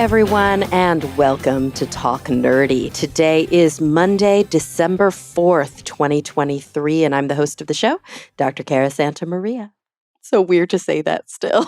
everyone, and welcome to Talk Nerdy. Today is Monday, December 4th, 2023, and I'm the host of the show, Dr. Cara Santa Maria. So weird to say that still.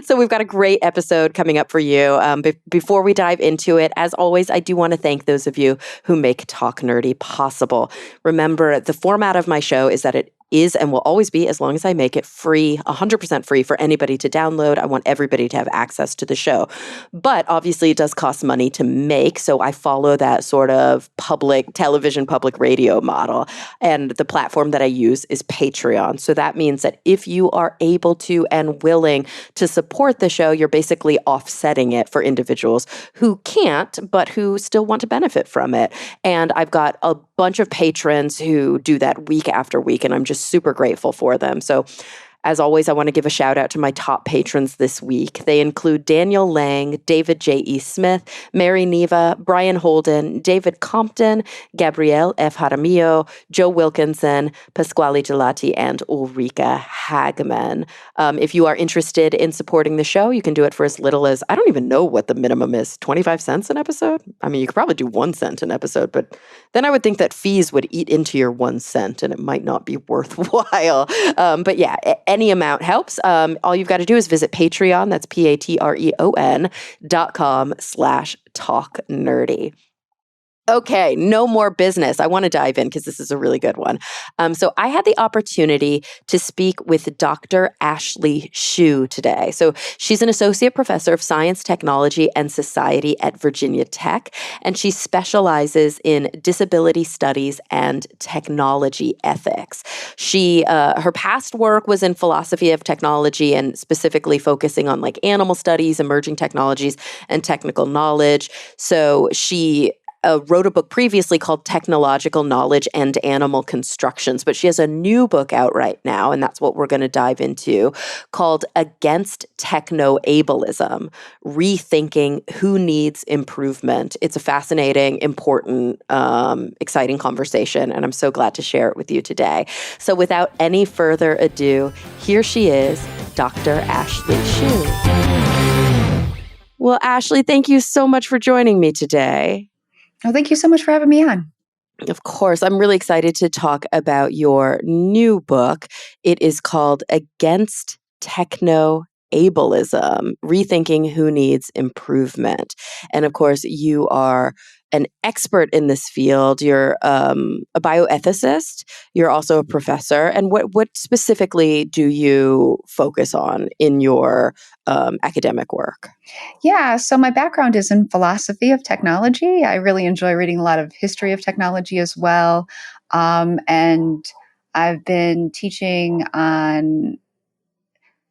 So we've got a great episode coming up for you. Before we dive into it, as always, I do want to thank those of you who make Talk Nerdy possible. Remember, the format of my show is that it is and will always be, as long as I make it, free, 100% free for anybody to download. I want everybody to have access to the show. But obviously it does cost money to make, so I follow that sort of public television, public radio model. And the platform that I use is Patreon. So that means that if you are able to and willing to support the show, you're basically offsetting it for individuals who can't, but who still want to benefit from it. And I've got a bunch of patrons who do that week after week, and I'm just super grateful for them. So as always, I want to give a shout out to my top patrons this week. They include Daniel Lang, David J.E. Smith, Mary Neva, Brian Holden, David Compton, Gabrielle F. Jaramillo, Joe Wilkinson, Pasquale Gelati, and Ulrika Hagman. If you are interested in supporting the show, you can do it for as little as, I don't even know what the minimum is, 25 cents an episode? I mean, you could probably do 1 cent an episode, but then I would think that fees would eat into your 1 cent and it might not be worthwhile. But yeah, any amount helps. All you've got to do is visit Patreon. That's patreon.com/talknerdy. Okay, no more business. I want to dive in because this is a really good one. So I had the opportunity to speak with Dr. Ashley Shew today. So she's an associate professor of science, technology, and society at Virginia Tech, and she specializes in disability studies and technology ethics. Her past work was in philosophy of technology and specifically focusing on like animal studies, emerging technologies, and technical knowledge. So she wrote a book previously called Technological Knowledge and Animal Constructions, but she has a new book out right now, and that's what we're going to dive into, called Against Technoableism, Rethinking Who Needs Improvement. It's a fascinating, important, exciting conversation, and I'm so glad to share it with you today. So without any further ado, here she is, Dr. Ashley Shew. Well, Ashley, thank you so much for joining me today. Oh, thank you so much for having me on. Of course. I'm really excited to talk about your new book. It is called Against Technoableism, Rethinking Who Needs Improvement. And of course, you are an expert in this field. You're a bioethicist. You're also a professor. And what specifically do you focus on in your academic work? Yeah, so my background is in philosophy of technology. I really enjoy reading a lot of history of technology as well. And I've been teaching on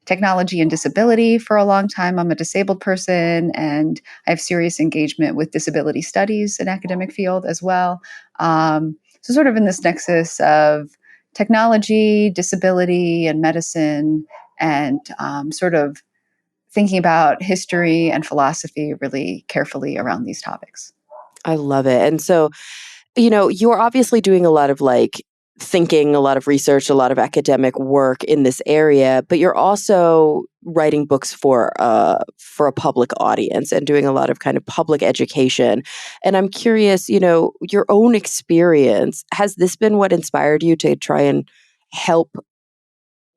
technology and disability for a long time. I'm a disabled person, and I have serious engagement with disability studies in academic field as well. So sort of in this nexus of technology, disability, and medicine, and sort of thinking about history and philosophy really carefully around these topics. I love it. And so, you're obviously doing a lot of thinking, a lot of research, a lot of academic work in this area, but you're also writing books for a public audience and doing a lot of kind of public education. And I'm curious, your own experience, has this been what inspired you to try and help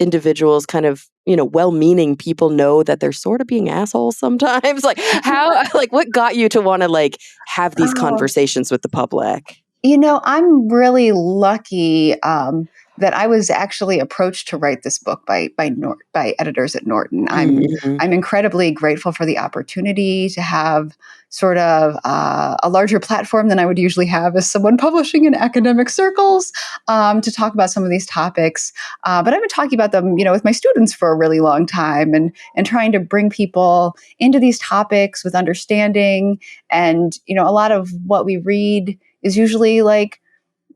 individuals kind of, well-meaning people know that they're sort of being assholes sometimes? What got you to want to have these conversations with the public? I'm really lucky that I was actually approached to write this book by editors at Norton. I'm incredibly grateful for the opportunity to have sort of a larger platform than I would usually have as someone publishing in academic circles to talk about some of these topics. But I've been talking about them, with my students for a really long time and trying to bring people into these topics with understanding. And, a lot of what we read is usually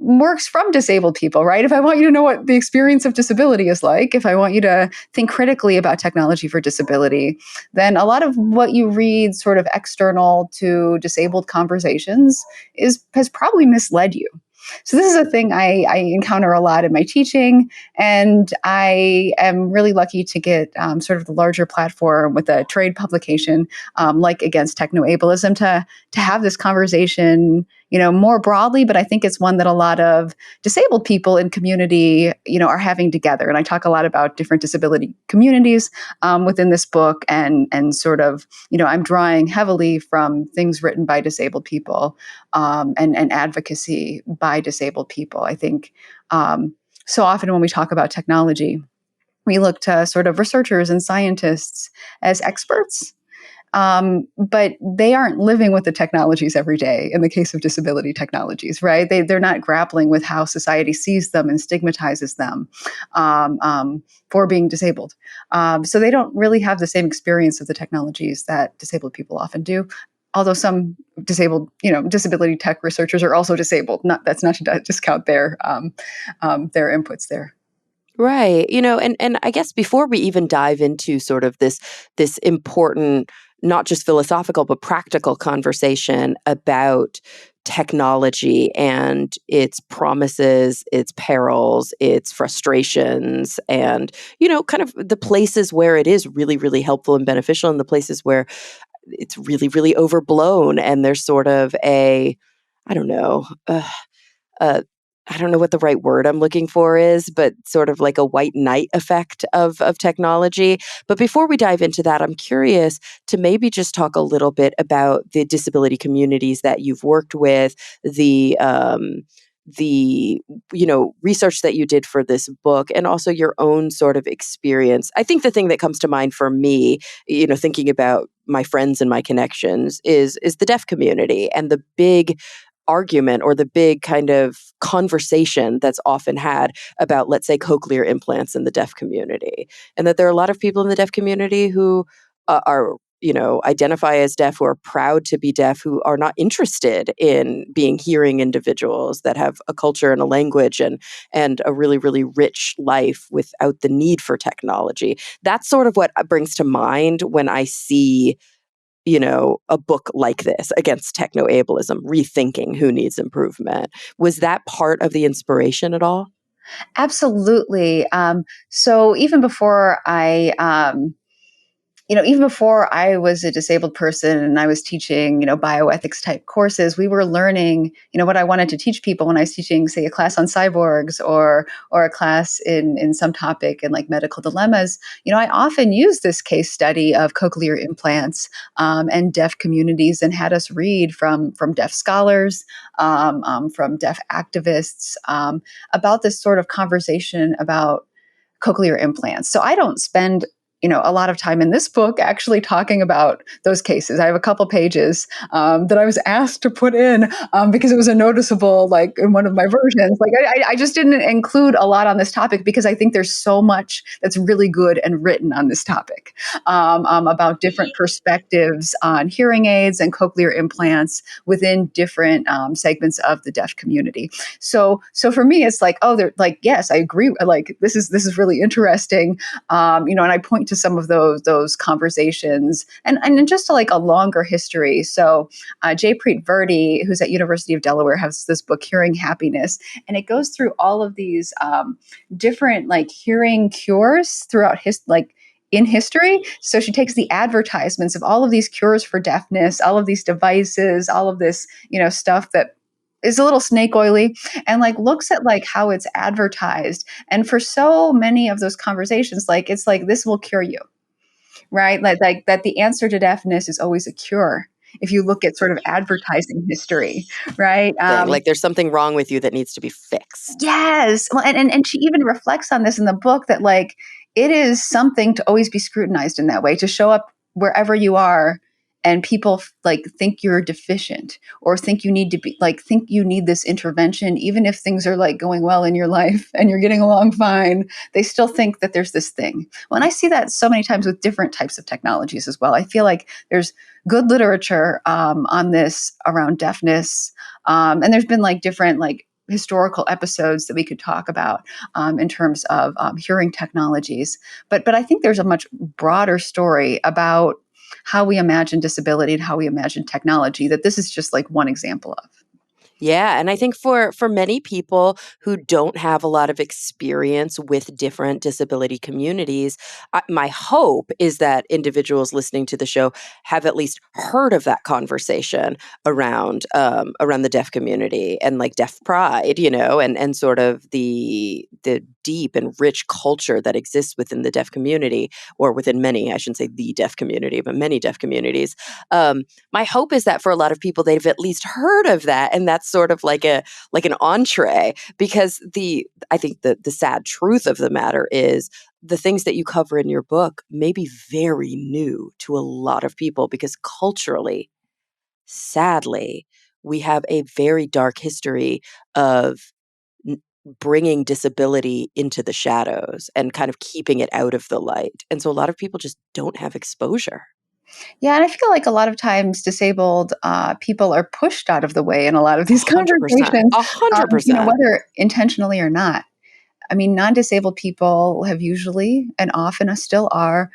works from disabled people, right? If I want you to know what the experience of disability is like, if I want you to think critically about technology for disability, then a lot of what you read sort of external to disabled conversations has probably misled you. So this is a thing I encounter a lot in my teaching, and I am really lucky to get sort of the larger platform with a trade publication like Against Technoableism to have this conversation, more broadly. But I think it's one that a lot of disabled people in community, are having together. And I talk a lot about different disability communities within this book, and sort of, I'm drawing heavily from things written by disabled people and advocacy by disabled people. I think so often when we talk about technology, we look to sort of researchers and scientists as experts, but they aren't living with the technologies every day in the case of disability technologies, right? They're not grappling with how society sees them and stigmatizes them for being disabled. So they don't really have the same experience of the technologies that disabled people often do. Although some disability tech researchers are also disabled. That's not to discount their inputs there. Right. And I guess before we even dive into sort of this important, not just philosophical, but practical conversation about technology and its promises, its perils, its frustrations, and, kind of the places where it is really, really helpful and beneficial, and the places where it's really, really overblown, and there's sort of I don't know, uh, I don't know what the right word I'm looking for is, but sort of like a white knight effect of technology. But before we dive into that, I'm curious to maybe just talk a little bit about the disability communities that you've worked with, the research that you did for this book, and also your own sort of experience. I think the thing that comes to mind for me, thinking about my friends and my connections, is the deaf community, and the big argument, or the big kind of conversation that's often had about, let's say, cochlear implants in the deaf community. And that there are a lot of people in the deaf community who are identify as deaf, who are proud to be deaf, who are not interested in being hearing individuals that have a culture and a language and a really, really rich life without the need for technology. That's sort of what brings to mind when I see a book like this, Against Technoableism, Rethinking Who Needs Improvement. Was that part of the inspiration at all? Absolutely. So even before I was a disabled person and I was teaching, bioethics type courses, we were learning, what I wanted to teach people when I was teaching, say, a class on cyborgs or a class in some topic in like medical dilemmas. I often use this case study of cochlear implants and deaf communities, and had us read from deaf scholars, from deaf activists about this sort of conversation about cochlear implants. So I don't spend a lot of time in this book actually talking about those cases. I have a couple pages that I was asked to put in because it was a noticeable, like in one of my versions. Like I just didn't include a lot on this topic because I think there's so much that's really good and written on this topic about different perspectives on hearing aids and cochlear implants within different segments of the deaf community. So for me, it's like, oh, they're like, yes, I agree. Like this is really interesting. And I point to some of those conversations and just to like a longer history. So Jaypreet Verdi, who's at University of Delaware, has this book, Hearing Happiness, and it goes through all of these different like hearing cures throughout in history. So she takes the advertisements of all of these cures for deafness, all of these devices, all of this, stuff that is a little snake oily, and like looks at like how it's advertised. And for so many of those conversations, like it's like, this will cure you, right? Like that the answer to deafness is always a cure. If you look at sort of advertising history, right? Like there's something wrong with you that needs to be fixed. Yes. Well, and she even reflects on this in the book, that like it is something to always be scrutinized in that way, to show up wherever you are and people like think you're deficient, or think you need to be like, think you need this intervention, even if things are like going well in your life and you're getting along fine, they still think that there's this thing. Well, and I see that so many times with different types of technologies as well. I feel like there's good literature on this around deafness. And there's been like different like historical episodes that we could talk about in terms of hearing technologies. But I think there's a much broader story about how we imagine disability and how we imagine technology, that this is just like one example of. Yeah, and I think for many people who don't have a lot of experience with different disability communities, my hope is that individuals listening to the show have at least heard of that conversation around the deaf community and like deaf pride, and sort of the deep and rich culture that exists within the deaf community, or within many, I shouldn't say the deaf community, but many deaf communities. My hope is that for a lot of people, they've at least heard of that, and that's sort of like an entree. Because I think the sad truth of the matter is the things that you cover in your book may be very new to a lot of people, because culturally, sadly, we have a very dark history of n- bringing disability into the shadows and kind of keeping it out of the light. And so a lot of people just don't have exposure. Yeah, and I feel like a lot of times disabled people are pushed out of the way in a lot of these 100%. conversations, 100%. whether intentionally or not. I mean, non-disabled people have usually and often still are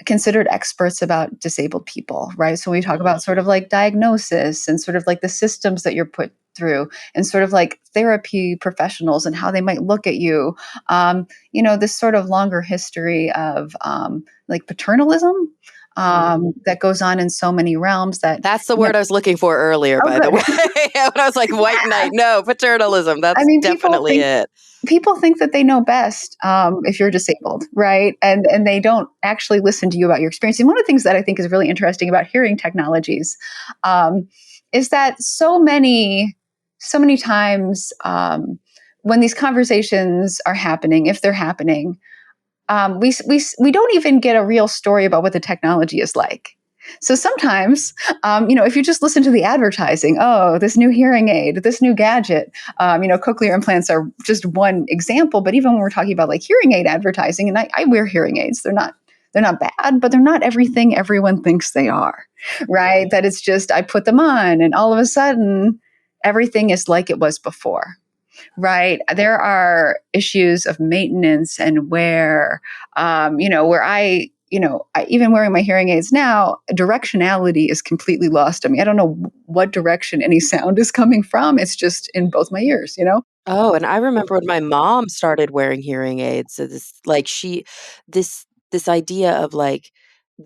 considered experts about disabled people, right? So when we talk about sort of like diagnosis and sort of like the systems that you're put through and sort of like therapy professionals and how they might look at you, this sort of longer history of like paternalism that goes on in so many realms that, That's the you know, word I was looking for earlier, oh, by the good. way. When I was like, white knight, no, paternalism. I That's mean, definitely it. people think that they know best if you're disabled, right? And they don't actually listen to you about your experience. And one of the things that I think is really interesting about hearing technologies is that so many times when these conversations are happening, if they're happening, we don't even get a real story about what the technology is like. So sometimes, if you just listen to the advertising, oh, this new hearing aid, this new gadget, cochlear implants are just one example. But even when we're talking about like hearing aid advertising, and I wear hearing aids, they're not bad, but they're not everything everyone thinks they are, right? That it's just I put them on, and all of a sudden, everything is like it was before. Right. There are issues of maintenance and wear, where even wearing my hearing aids now, directionality is completely lost. I mean, I don't know what direction any sound is coming from. It's just in both my ears. Oh, and I remember when my mom started wearing hearing aids. So this idea of like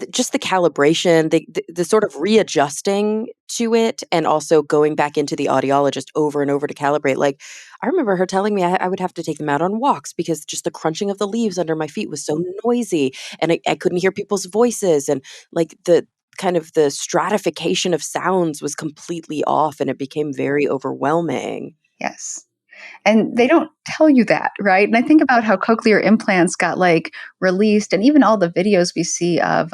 just the calibration, the sort of readjusting to it, and also going back into the audiologist over and over to calibrate. Like I remember her telling me I would have to take them out on walks because just the crunching of the leaves under my feet was so noisy, and I couldn't hear people's voices, and like the kind of the stratification of sounds was completely off, and it became very overwhelming. Yes. And they don't tell you that, right? And I think about how cochlear implants got like released, and even all the videos we see of,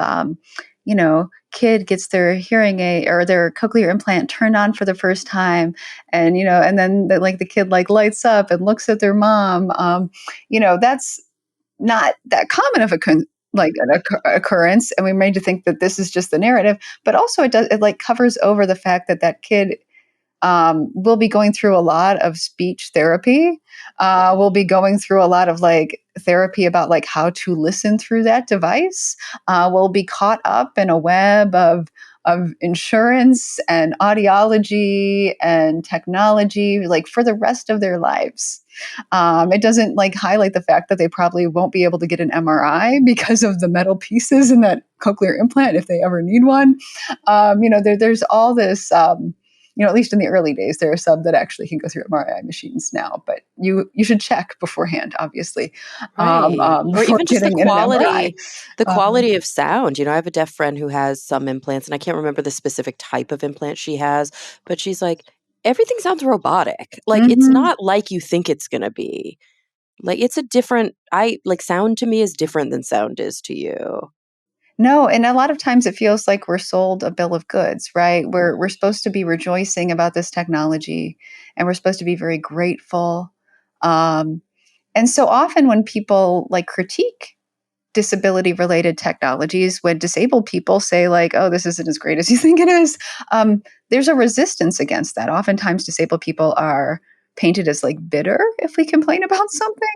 kid gets their hearing aid or their cochlear implant turned on for the first time, and then like the kid like lights up and looks at their mom. That's not that common of like an occurrence, and we're made to think that this is just the narrative. But also, it like covers over the fact that that kid we'll be going through a lot of speech therapy. We'll be going through a lot of like therapy about like how to listen through that device. We'll be caught up in a web of insurance and audiology and technology like for the rest of their lives. It doesn't like highlight the fact that they probably won't be able to get an MRI because of the metal pieces in that cochlear implant if they ever need one. There's all this. At least in the early days, there are some that actually can go through MRI machines now, but you should check beforehand, obviously, Right. Or before even just getting in an MRI. the Um, quality of sound. I have a deaf friend who has some implants, and I can't remember the specific type of implant she has, but she's like, everything sounds robotic. Like it's mhm. not like you think it's gonna be. Like it's a different I like sound to me is different than sound is to you. No, and a lot of times it feels like we're sold a bill of goods, right? We're supposed to be rejoicing about this technology, and we're supposed to be very grateful. Um, and so often when people like critique disability related technologies, when disabled people say like, oh, this isn't as great as you think it is, there's a resistance against that. Oftentimes disabled people are painted as like bitter if we complain about something,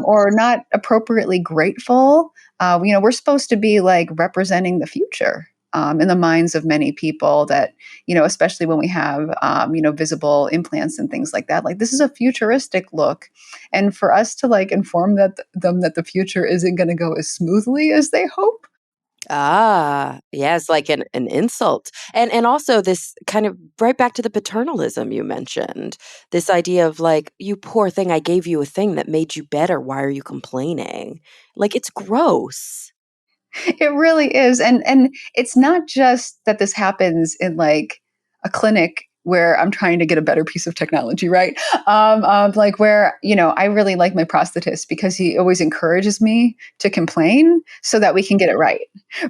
or not appropriately grateful. We're supposed to be like representing the future. in the minds of many people that, especially when we have, visible implants and things like that. Like, this is a futuristic look. And for us to like inform them that the future isn't going to go as smoothly as they hope. Ah, yes, like an insult. And also this kind of right back to the paternalism you mentioned. This idea of like, you poor thing, I gave you a thing that made you better. Why are you complaining? Like, it's gross. It really is. And it's not just that this happens in like a clinic where I'm trying to get a better piece of technology, right? Like where, I really like my prosthetist because he always encourages me to complain so that we can get it right.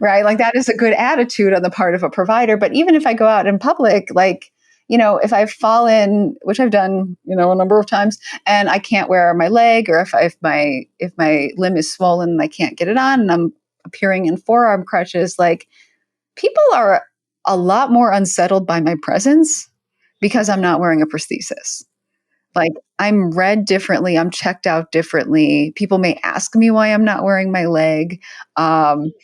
Right. Like that is a good attitude on the part of a provider. But even if I go out in public, like, if I've fallen, which I've done, a number of times, and I can't wear my leg, or if my limb is swollen and I can't get it on, and I'm appearing in forearm crutches, like people are a lot more unsettled by my presence because I'm not wearing a prosthesis. Like I'm read differently, I'm checked out differently. People may ask me why I'm not wearing my leg. And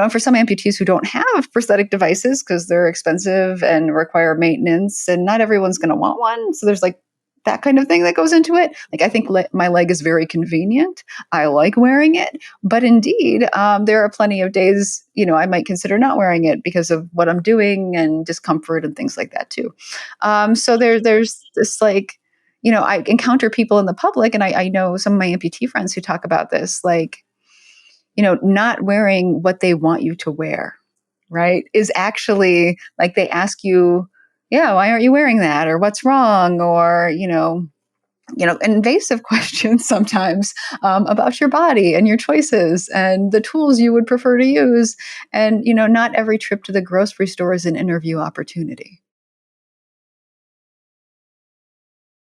for some amputees who don't have prosthetic devices because they're expensive and require maintenance, and not everyone's going to want one. So there's like that kind of thing that goes into it. Like I think my leg is very convenient. I like wearing it, but indeed, there are plenty of days, I might consider not wearing it because of what I'm doing and discomfort and things like that too. So there's this like, I encounter people in the public, and I know some of my amputee friends who talk about this, like, not wearing what they want you to wear, right? Is actually like they ask you, yeah, why aren't you wearing that? Or what's wrong? Or, invasive questions sometimes about your body and your choices and the tools you would prefer to use. And, not every trip to the grocery store is an interview opportunity.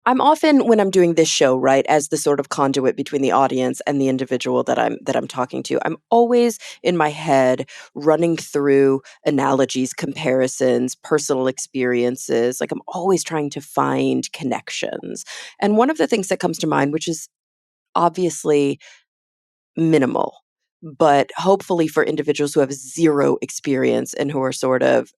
I'm often when I'm doing this show, right, as the sort of conduit between the audience and the individual that I'm talking to, I'm always in my head running through analogies, comparisons, personal experiences. Like I'm always trying to find connections. And one of the things that comes to mind, which is obviously minimal, but hopefully for individuals who have zero experience and who are sort of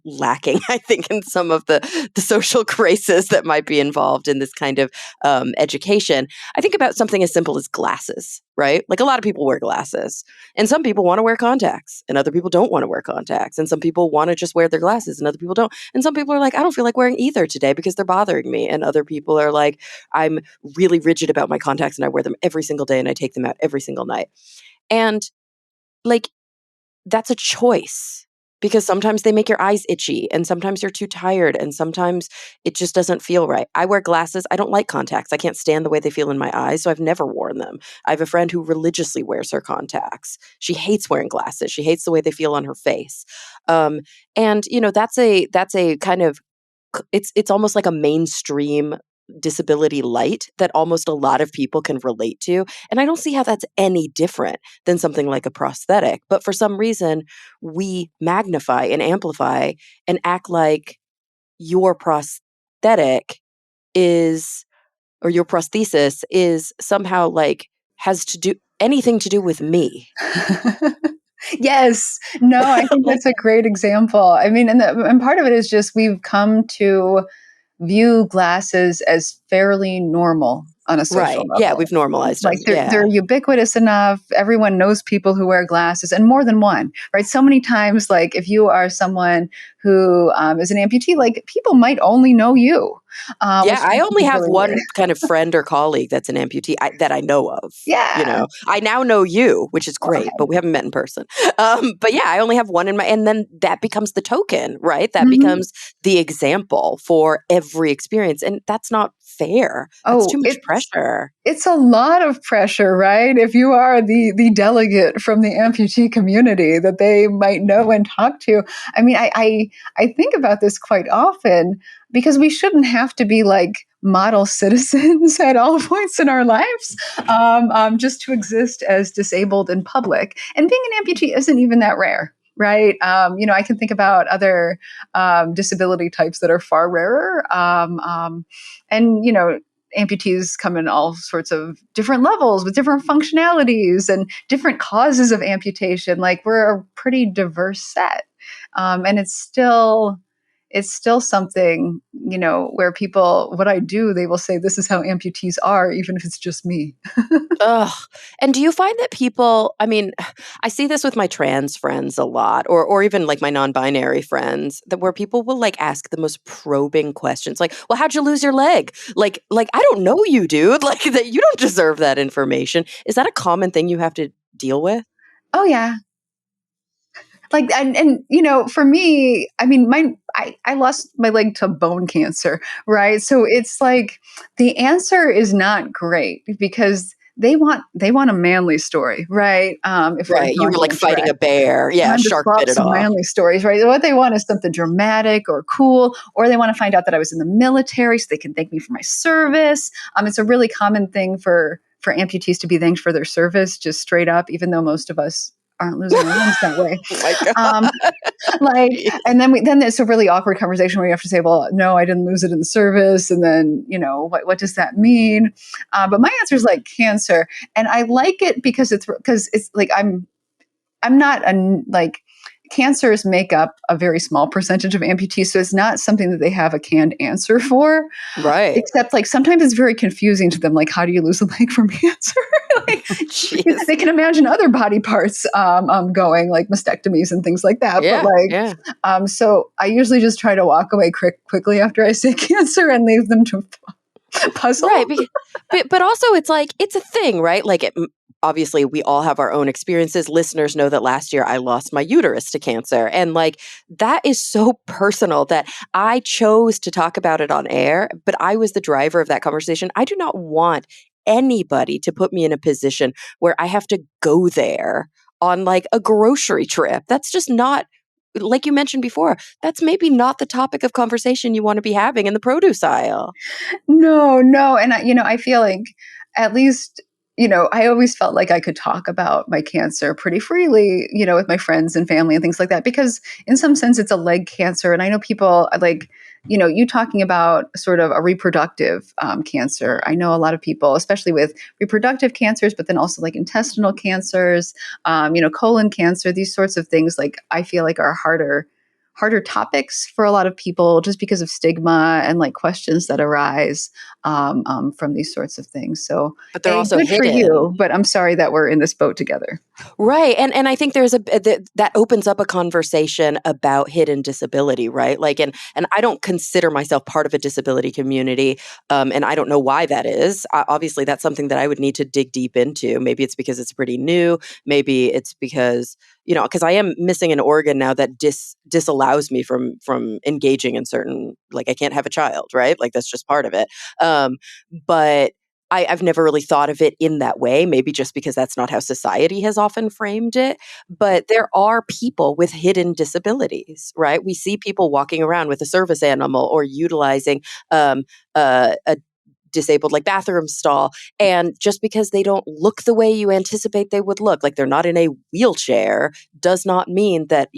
lacking, I think, in some of the social graces that might be involved in this kind of education. I think about something as simple as glasses, right? Like a lot of people wear glasses, and some people want to wear contacts, and other people don't want to wear contacts, and some people want to just wear their glasses, and other people don't. And some people are like, I don't feel like wearing either today because they're bothering me, and other people are like, I'm really rigid about my contacts and I wear them every single day and I take them out every single night. And like that's a choice because sometimes they make your eyes itchy and sometimes you're too tired and sometimes it just doesn't feel right. I wear glasses. I don't like contacts. I can't stand the way they feel in my eyes, so I've never worn them. I have a friend who religiously wears her contacts. She hates wearing glasses. She hates the way they feel on her face. Um, and that's a kind of it's almost like a mainstream disability light that almost a lot of people can relate to, and I don't see how that's any different than something like a prosthetic, but for some reason we magnify and amplify and act like your prosthetic is or your prosthesis is somehow like has to do anything to do with me. Yes. No, I think Like that's a great example. I mean, and part of it is just we've come to view glasses as fairly normal on a social right. Yeah, level. we've normalized Like them. they're Yeah. ubiquitous enough. Everyone knows people who wear glasses, and more than one, right? So many times, like if you are someone who is an amputee, like people might only know you, Yeah, which I only is have really weird. one kind of friend or colleague that's an amputee that I know of. You Yeah. know, I now know you, which is great, but Okay. we haven't met in person. But yeah, I only have one in my, and then that becomes the token, right? That Mhm. becomes the example for every experience, and that's not fair. That's Oh, too much pressure. it's a lot of pressure, right? If you are the delegate from the amputee community that they might know and talk to. I mean, I think about this quite often because we shouldn't have to be like model citizens at all points in our lives, just to exist as disabled in public. And being an amputee isn't even that rare. Right. I can think about other disability types that are far rarer. And amputees come in all sorts of different levels with different functionalities and different causes of amputation. Like we're a pretty diverse set, and it's still something, where people, what I do, they will say, this is how amputees are, even if it's just me. Ugh. And do you find that people, I mean, I see this with my trans friends a lot, or even like my non-binary friends, that where people will like ask the most probing questions, like, "Well, how'd you lose your leg?" Like I don't know you, dude. Like that you don't deserve that information. Is that a common thing you have to deal with? Oh yeah. Like, and for me, I mean, I lost my leg to bone cancer, right? So it's like the answer is not great because they want a manly story, right? If we're Right. You were drawing like a fighting thread. a bear. Yeah, Time to shark pull bit up it some off. manly stories, right? What they want is something dramatic or cool, or they want to find out that I was in the military so they can thank me for my service. It's a really common thing for amputees to be thanked for their service, just straight up, even though most of us aren't losing our limbs that way. Oh my god. Um, like, and then it's a really awkward conversation where you have to say, well, no, I didn't lose it in the service. And then, what does that mean? But my answer is like cancer. And I like it because it's like, I'm not like cancers make up a very small percentage of amputees. So it's not something that they have a canned answer for. Right. Except like sometimes it's very confusing to them. Like, how do you lose a leg from cancer? Like, Jeez. they can imagine other body parts going, like mastectomies and things like that. But Yeah, like, yeah. so I usually just try to walk away quickly after I say cancer and leave them to puzzle. Right, but also it's like it's a thing, right? Like obviously we all have our own experiences. Listeners know that last year I lost my uterus to cancer, and like that is so personal that I chose to talk about it on air, but I was the driver of that conversation. I do not want anybody to put me in a position where I have to go there on like a grocery trip. That's just not, like you mentioned before, that's maybe not the topic of conversation you want to be having in the produce aisle. No, no. And I feel like at least, I always felt like I could talk about my cancer pretty freely, with my friends and family and things like that, because in some sense it's a leg cancer. And I know people like, you talking about sort of a reproductive cancer. I know a lot of people, especially with reproductive cancers, but then also like intestinal cancers, colon cancer, these sorts of things, like I feel like are harder topics for a lot of people just because of stigma and like questions that arise from these sorts of things. So, But they're hey, also good for hidden. you, but I'm sorry that we're in this boat together. Right. And I think there's that opens up a conversation about hidden disability, right? Like and I don't consider myself part of a disability community. And I don't know why that is. Obviously that's something that I would need to dig deep into. Maybe it's because it's pretty new, maybe it's because, because I am missing an organ now that disallows me from engaging in certain, like I can't have a child, right? Like that's just part of it. But I've never really thought of it in that way, maybe just because that's not how society has often framed it. But there are people with hidden disabilities, right? We see people walking around with a service animal or utilizing a disabled like bathroom stall. And just because they don't look the way you anticipate they would look, like they're not in a wheelchair, does not mean that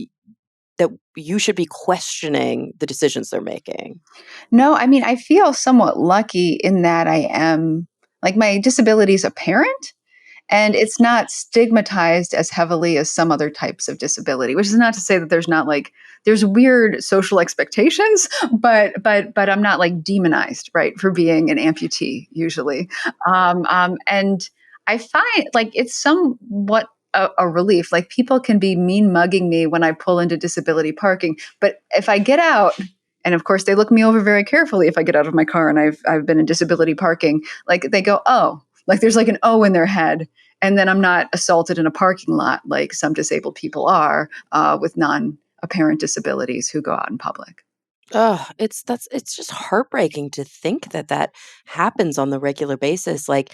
you should be questioning the decisions they're making. No, I mean, I feel somewhat lucky in that I am like my disability is apparent. And it's not stigmatized as heavily as some other types of disability, which is not to say that there's not like there's weird social expectations, but I'm not like demonized, right, for being an amputee usually. And I find like it's somewhat a relief. Like people can be mean mugging me when I pull into disability parking, but if I get out, and of course they look me over very carefully if I get out of my car and I've been in disability parking, like they go, oh, like there's like an O in their head, and then I'm not assaulted in a parking lot like some disabled people are with non-apparent disabilities who go out in public. Oh, it's just heartbreaking to think that that happens on the regular basis. Like,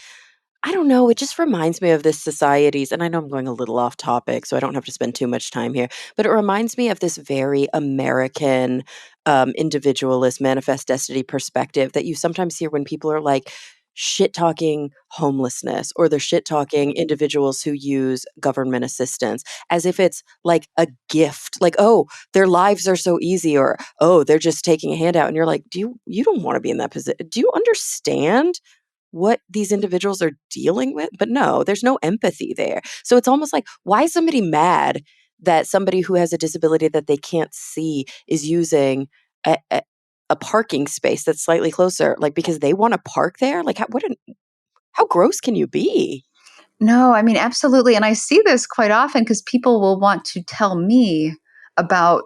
I don't know, it just reminds me of this society's, and I know I'm going a little off topic, so I don't have to spend too much time here, but it reminds me of this very American individualist manifest destiny perspective that you sometimes hear when people are like, shit talking homelessness, or they're shit talking individuals who use government assistance as if it's like a gift, like, oh, their lives are so easy, or oh, they're just taking a handout. And you're like, you don't want to be in that position. Do you understand what these individuals are dealing with? But no, there's no empathy there. So it's almost like, why is somebody mad that somebody who has a disability that they can't see is using a parking space that's slightly closer, like because they want to park there? Like, how gross can you be? No, I mean, absolutely. And I see this quite often because people will want to tell me about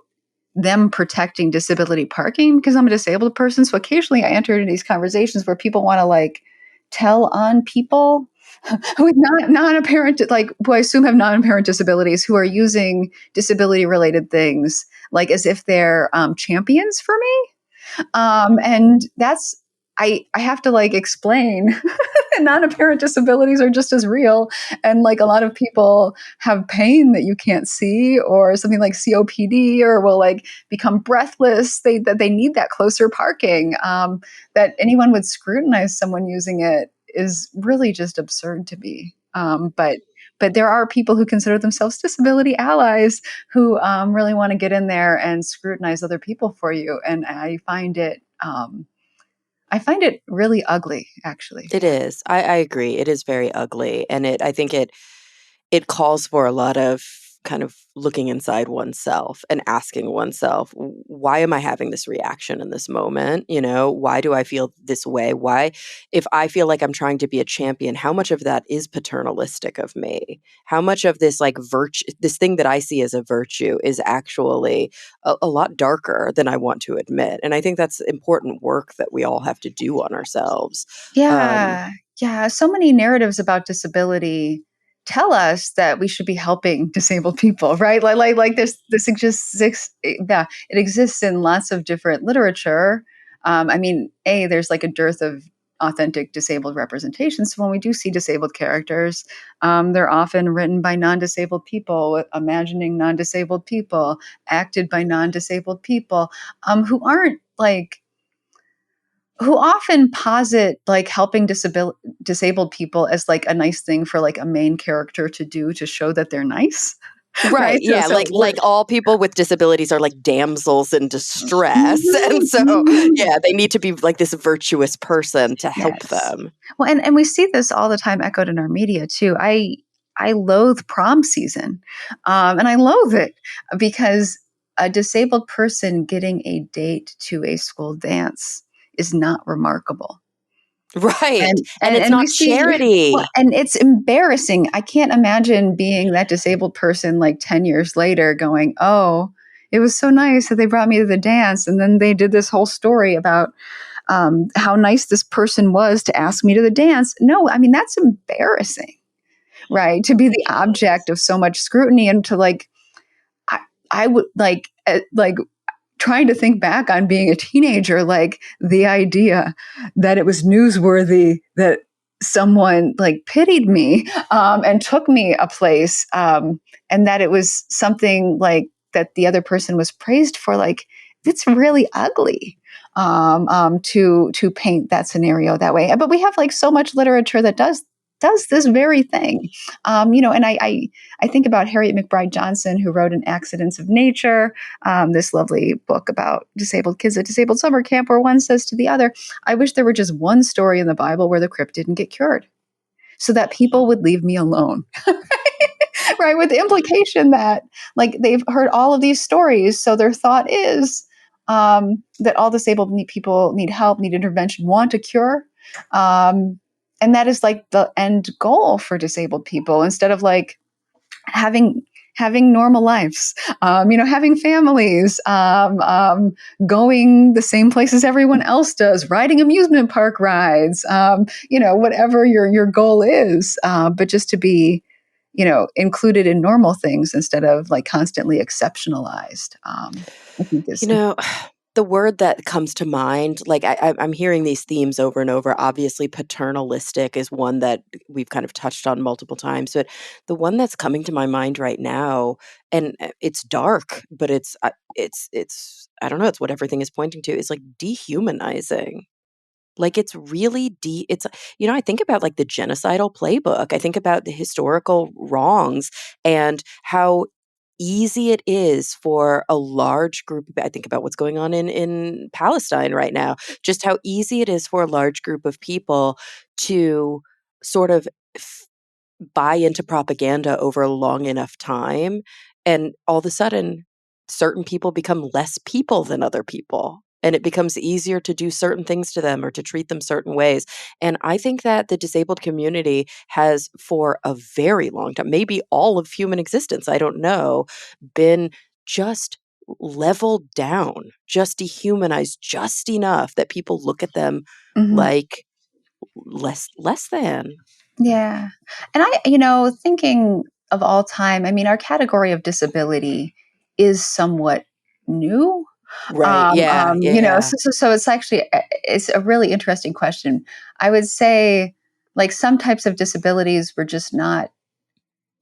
them protecting disability parking because I'm a disabled person. So occasionally I enter into these conversations where people want to like tell on people with non-apparent, like who I assume have non-apparent disabilities who are using disability related things like as if they're champions for me. And that's, I have to like explain non-apparent disabilities are just as real, and like a lot of people have pain that you can't see or something like COPD, or will like become breathless, that they need that closer parking. That anyone would scrutinize someone using it is really just absurd to me. But there are people who consider themselves disability allies who really want to get in there and scrutinize other people for you, and I find it really ugly, actually. It is. I agree. It is very ugly. And I think it calls for a lot of kind of looking inside oneself and asking oneself, why am I having this reaction in this moment? You know, why do I feel this way? Why, if I feel like I'm trying to be a champion, how much of that is paternalistic of me? How much of this like virtue, this thing that I see as a virtue is actually a lot darker than I want to admit? And I think that's important work that we all have to do on ourselves. Um, Yeah, yeah. So many narratives about disability tell us that we should be helping disabled people, right? Like this exists. Yeah, it exists in lots of different literature. I mean, there's like a dearth of authentic disabled representations. So when we do see disabled characters, they're often written by non-disabled people, imagining non-disabled people, acted by non-disabled people, who aren't like who often posit like helping disabled people as like a nice thing for like a main character to do to show that they're nice. Right, Right, yeah, like all people with disabilities are like damsels in distress, and Mhm, so, mhm. yeah, they need to be like this virtuous person to help Yes. them. Well, and we see this all the time echoed in our media too. I loathe prom season, and I loathe it because a disabled person getting a date to a school dance is not remarkable. Right, and and and it's and we not see, well, charity. and it's embarrassing. I can't imagine being that disabled person like 10 years later going, oh, it was so nice that they brought me to the dance, and then they did this whole story about how nice this person was to ask me to the dance. No, I mean, that's embarrassing, right? To be the object of so much scrutiny, and to like, i, I would like trying to think back on being a teenager, like the idea that it was newsworthy that someone like pitied me, and took me a place, and that it was something like that the other person was praised for, like it's really ugly, to paint that scenario that way. But we have like so much literature that does this very thing, and I think about Harriet McBride Johnson, who wrote *An Accidents of Nature*, this lovely book about disabled kids at disabled summer camp, where one says to the other, I wish there were just one story in the Bible where the crip didn't get cured so that people would leave me alone. Right? With the implication that like they've heard all of these stories. So their thought is that all disabled people need help, need intervention, want a cure. Um, and that is like the end goal for disabled people, instead of like having normal lives, having families, going the same places everyone else does, riding amusement park rides, whatever your goal is, but just to be, included in normal things instead of like constantly exceptionalized. I think You is know, the word that comes to mind, like I'm hearing these themes over and over. Obviously, paternalistic is one that we've kind of touched on multiple times, but the one that's coming to my mind right now, and it's dark, but it's I don't know, it's what everything is pointing to, is like dehumanizing. Like it's really deep. It's, I think about like the genocidal playbook. I think about the historical wrongs and how easy it is for a large group. I think about what's going on in Palestine right now, just how easy it is for a large group of people to sort of buy into propaganda over a long enough time. And all of a sudden, certain people become less people than other people. And it becomes easier to do certain things to them or to treat them certain ways. And I think that the disabled community has, for a very long time, maybe all of human existence, I don't know, been just leveled down, just dehumanized just enough that people look at them Mhm. like less than. Yeah. And thinking of all time, I mean, our category of disability is somewhat new. Right. Yeah. Yeah. Yeah. So it's actually it's a really interesting question. I would say, like, some types of disabilities were just not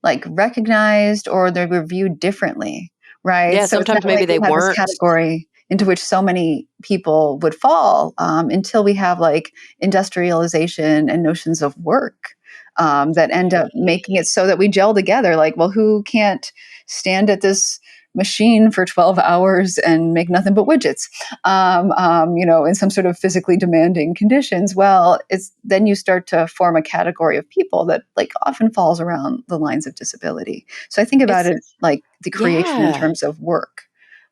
like recognized, or they were viewed differently, right? Yeah, So it's not sometimes maybe like we they have this weren't. category into which so many people would fall, until we have like industrialization and notions of work, that end up making it so that we gel together. Like, well, who can't stand at this machine for 12 hours and make nothing but widgets, in some sort of physically demanding conditions? Well, it's then you start to form a category of people that like often falls around the lines of disability. So I think about It's it like the creation in yeah. terms of work.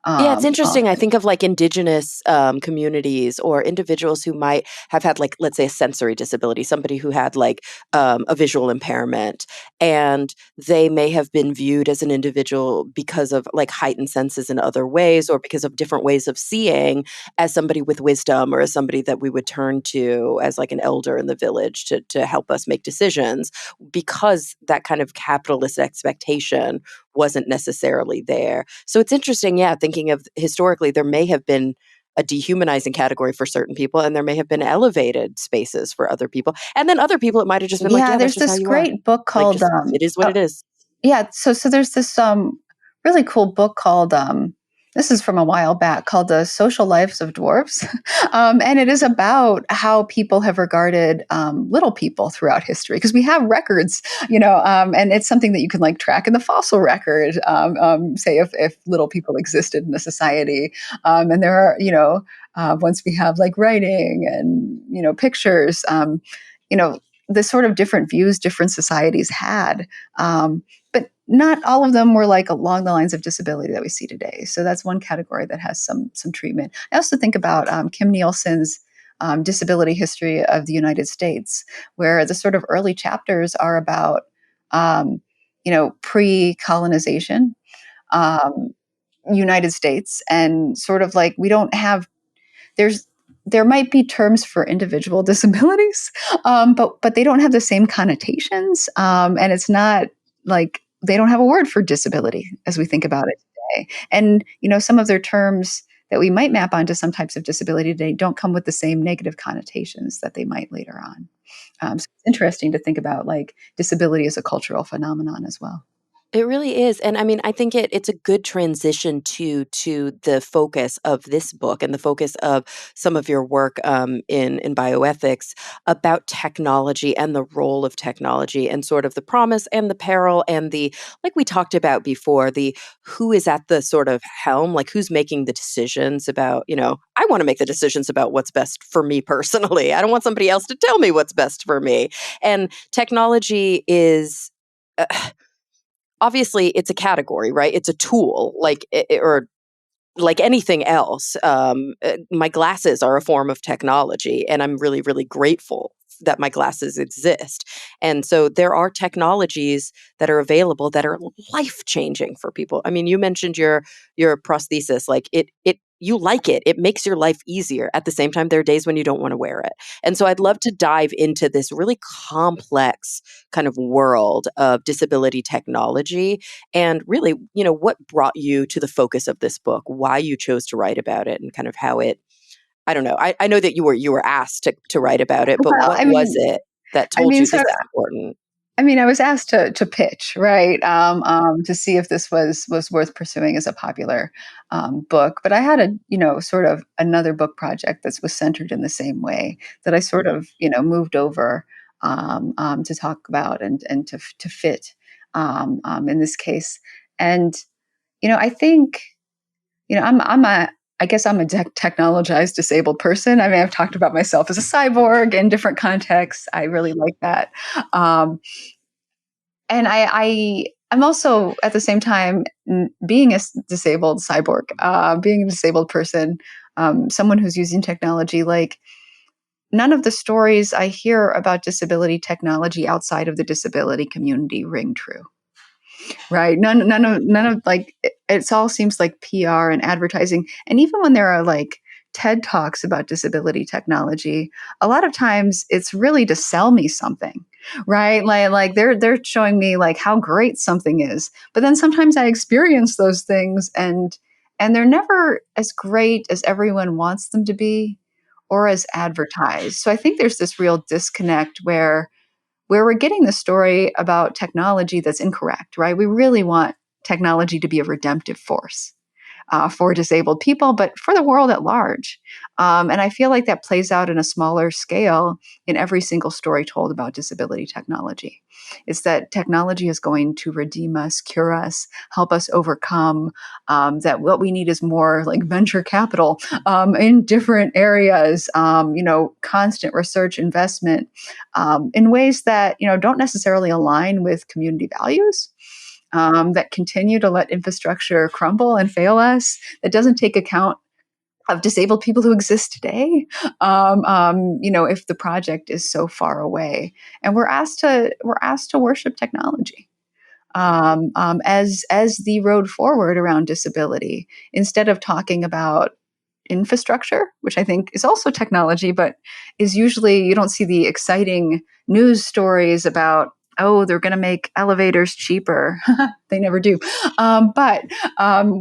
Yeah, it's Often. interesting. I think of like indigenous communities or individuals who might have had, like, let's say, a sensory disability, somebody who had like a visual impairment, and they may have been viewed as an individual because of like heightened senses in other ways or because of different ways of seeing as somebody with wisdom or as somebody that we would turn to as like an elder in the village to help us make decisions because that kind of capitalist expectation wasn't necessarily there. So it's interesting, yeah, thinking of historically, there may have been a dehumanizing category for certain people, and there may have been elevated spaces for other people. And then other people, it might have just been like, Yeah, yeah, that's there's just how this you are. great book Like, called just it is what it is. yeah, so there's this really cool book called this is from a while back, called The Social Lives of Dwarfs. And it is about how people have regarded little people throughout history, because we have records, and it's something that you can like track in the fossil record, say if little people existed in a society. And there are, once we have like writing and, pictures, you know, the sort of different views different societies had. But not all of them were like along the lines of disability that we see today. So that's one category that has some treatment. I also think about Kim Nielsen's Disability History of the United States, where the sort of early chapters are about, pre-colonization um, United States, and sort of like we don't have there's there might be terms for individual disabilities, but they don't have the same connotations, and it's not like they don't have a word for disability as we think about it today. And some of their terms that we might map onto some types of disability today don't come with the same negative connotations that they might later on. So it's interesting to think about like disability as a cultural phenomenon as well. It really is, and I mean, I think it's a good transition to the focus of this book and the focus of some of your work in bioethics about technology and the role of technology and sort of the promise and the peril and the, like we talked about before, the who is at the sort of helm, like who's making the decisions about, I want to make the decisions about what's best for me personally. I don't want somebody else to tell me what's best for me, and technology is. Uh, Obviously it's a category, right? It's a tool, like or like anything else. My glasses are a form of technology, and I'm really, really grateful that my glasses exist. And so there are technologies that are available that are life changing for people. I mean, you mentioned your prosthesis, like it you like it. It makes your life easier. At the same time, there are days when you don't want to wear it. And so I'd love to dive into this really complex kind of world of disability technology and really, what brought you to the focus of this book, why you chose to write about it, and kind of how it, I don't know. I know that you were asked to write about it, but Well, what was it that I told mean, you so this is important? I mean, I was asked to pitch, right, to see if this was worth pursuing as a popular book. But I had a sort of another book project that was centered in the same way that I sort of moved over to talk about and to fit in this case. And I think I'm a I guess I'm a technologized disabled person. I mean, I've talked about myself as a cyborg in different contexts. I really like that. Um, and I'm also at the same time being a disabled cyborg, being a disabled person, someone who's using technology. Like none of the stories I hear about disability technology outside of the disability community ring true, right? None of like it all seems like PR and advertising, and even when there are like TED talks about disability technology, a lot of times it's really to sell me something, right? Like they're showing me like how great something is, but then sometimes I experience those things and they're never as great as everyone wants them to be or as advertised. So I think there's this real disconnect where we're getting the story about technology that's incorrect, right? We really want technology to be a redemptive force for disabled people, but for the world at large. And I feel like that plays out in a smaller scale in every single story told about disability technology. It's that technology is going to redeem us, cure us, help us overcome. That what we need is more like venture capital in different areas. Constant research investment in ways that don't necessarily align with community values that continue to let infrastructure crumble and fail us, that doesn't take account of disabled people who exist today. If the project is so far away, and we're asked to worship technology as the road forward around disability, instead of talking about infrastructure, which I think is also technology, but is usually you don't see the exciting news stories about, oh, they're going to make elevators cheaper. They never do. But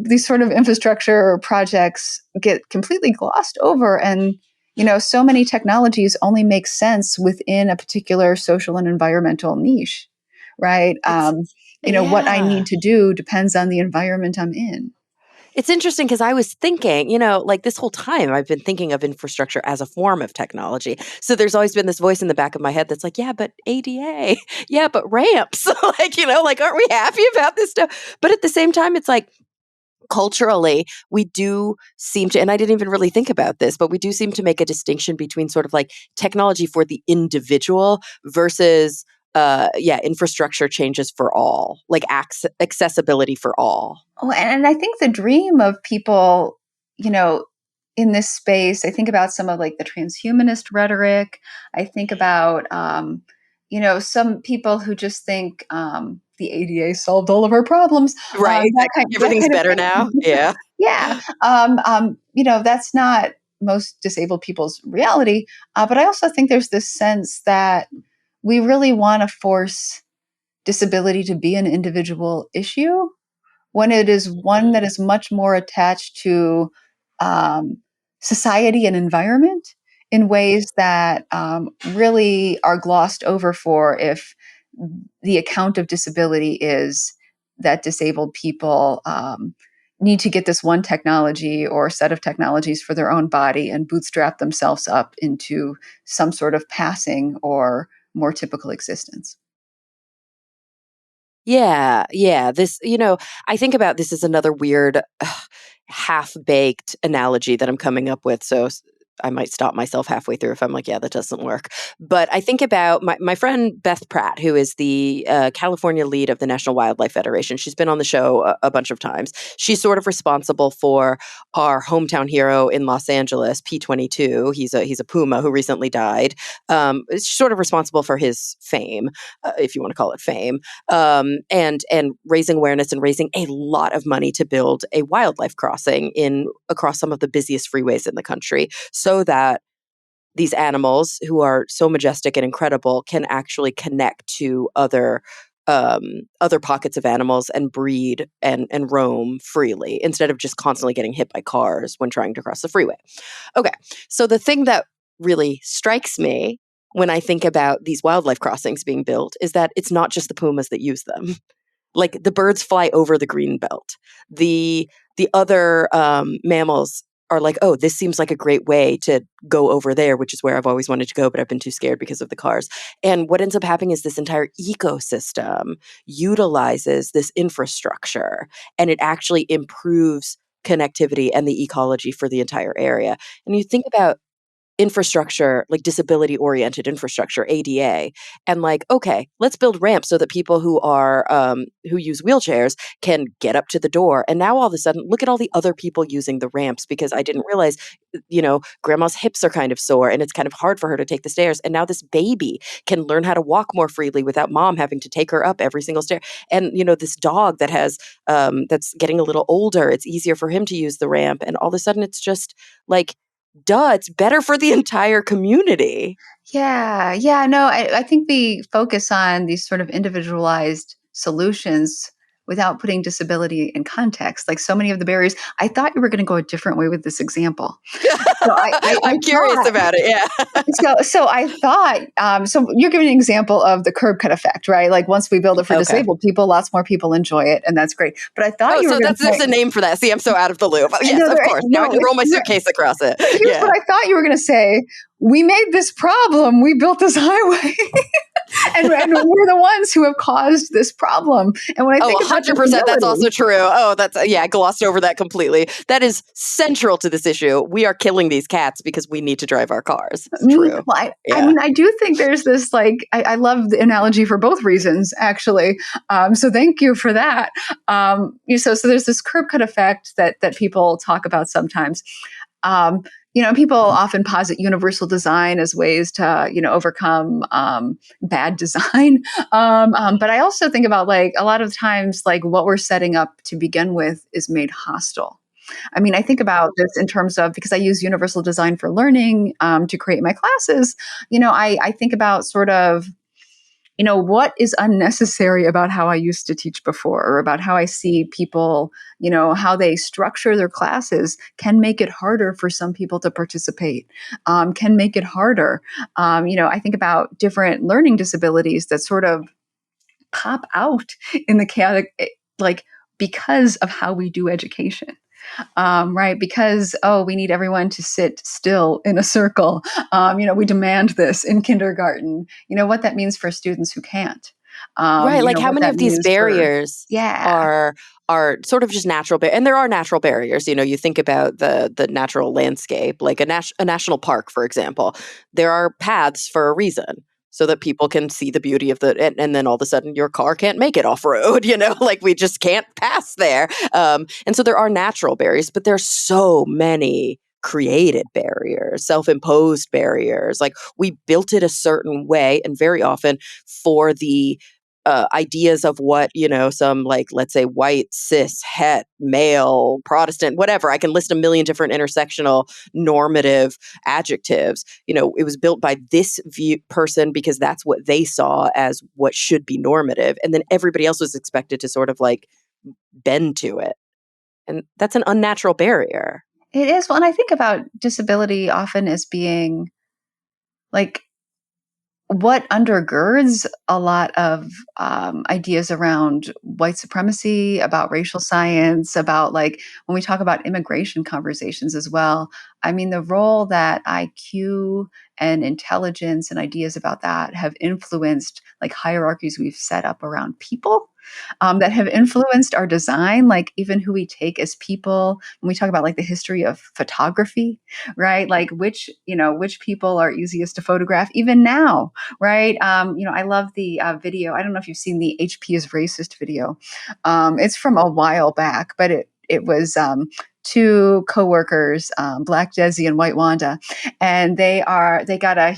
these sort of infrastructure projects get completely glossed over. And, so many technologies only make sense within a particular social and environmental niche, right? It's What I yeah. need to do depends on the environment I'm in. It's interesting because I was thinking, like this whole time I've been thinking of infrastructure as a form of technology. So there's always been this voice in the back of my head that's like, yeah, but ADA, yeah, but ramps, like, aren't we happy about this stuff? But at the same time, it's like, culturally, we do seem to, and I didn't even really think about this, but we do seem to make a distinction between sort of like technology for the individual versus, infrastructure changes for all, like accessibility for all. Oh, and I think the dream of people, you know, in this space, I think about some of like the transhumanist rhetoric. I think about, some people who just think the ADA solved all of our problems, Right. that Everything's kind of better thing. now. Yeah. Yeah, that's not most disabled people's reality. But I also think there's this sense that we really want to force disability to be an individual issue when it is one that is much more attached to um, society and environment in ways that really are glossed over for if the account of disability is that disabled people need to get this one technology or set of technologies for their own body and bootstrap themselves up into some sort of passing or more typical existence. Yeah, yeah. I think about this as another weird, half-baked analogy that I'm coming up with. So I might stop myself halfway through if I'm like, yeah, that doesn't work. But I think about my friend Beth Pratt, who is the California lead of the National Wildlife Federation. She's been on the show a bunch of times. She's sort of responsible for our hometown hero in Los Angeles, P22. He's a puma who recently died. She's sort of responsible for his fame, if you want to call it fame, and raising awareness and raising a lot of money to build a wildlife crossing in across some of the busiest freeways in the country, so that these animals who are so majestic and incredible can actually connect to other pockets of animals and breed and roam freely instead of just constantly getting hit by cars when trying to cross the freeway. Okay, so the thing that really strikes me when I think about these wildlife crossings being built is that it's not just the pumas that use them. Like the birds fly over the green belt. The other mammals are like, oh, this seems like a great way to go over there, which is where I've always wanted to go, but I've been too scared because of the cars. And what ends up happening is this entire ecosystem utilizes this infrastructure, and it actually improves connectivity and the ecology for the entire area. And you think about infrastructure, like disability oriented infrastructure, ADA, and like, okay, let's build ramps so that people who use wheelchairs can get up to the door. And now all of a sudden, look at all the other people using the ramps, because I didn't realize, grandma's hips are kind of sore and it's kind of hard for her to take the stairs. And now this baby can learn how to walk more freely without mom having to take her up every single stair. And this dog that has that's getting a little older, it's easier for him to use the ramp. And all of a sudden, it's just like, duh, it's better for the entire community. Yeah. No, I think the focus on these sort of individualized solutions without putting disability in context, like so many of the barriers, I thought you were going to go a different way with this example. So I'm curious thought, about it. Yeah. so I thought, so you're giving an example of the curb cut effect, right? Like once we build it for Okay. disabled people, lots more people enjoy it, and that's great. But I thought Oh, you were so going to there's a name for that. See, I'm so out of the loop. Yes, no, of course. Now I can roll my suitcase across it. But here's Yeah. what I thought you were going to say. We made this problem. We built this highway. and we're the ones who have caused this problem. And when I think about 100%, that's also true. Oh, I glossed over that completely. That is central to this issue. We are killing these cats because we need to drive our cars. It's true. Well, I mean, I do think there's this, like, I love the analogy for both reasons, actually. So thank you for that. So there's this curb cut effect that people talk about sometimes. People often posit universal design as ways to, overcome bad design. But I also think about, like, a lot of times, like, what we're setting up to begin with is made hostile. I mean, I think about this in terms of, because I use universal design for learning to create my classes, I think about sort of, what is unnecessary about how I used to teach before, or about how I see people, how they structure their classes can make it harder for some people to participate, can make it harder. I think about different learning disabilities that sort of pop out in the chaotic, like, because of how we do education. Right? Because, we need everyone to sit still in a circle. We demand this in kindergarten. What that means for students who can't. Right. Like how What many that of these means for, barriers yeah. are sort of just natural and there are natural barriers. You think about the natural landscape, like a national park, for example. There are paths for a reason, so that people can see the beauty of and then all of a sudden your car can't make it off road, like we just can't pass there. And so there are natural barriers, but there's so many created barriers, self-imposed barriers. Like we built it a certain way, and very often for the ideas of what, some, like, let's say white, cis, het, male, Protestant, whatever. I can list a million different intersectional normative adjectives. It was built by this person because that's what they saw as what should be normative. And then everybody else was expected to sort of like bend to it. And that's an unnatural barrier. It is. Well, and I think about disability often as being, like, what undergirds a lot of ideas around white supremacy, about racial science, about, like, when we talk about immigration conversations as well. I mean, the role that IQ and intelligence and ideas about that have influenced, like, hierarchies we've set up around people, that have influenced our design, like even who we take as people. When we talk about, like, the history of photography, right? Like which people are easiest to photograph even now, right? I love the video. I don't know if you've seen the HP is racist video. It's from a while back, but it was two coworkers, Black Desi and White Wanda, and they got a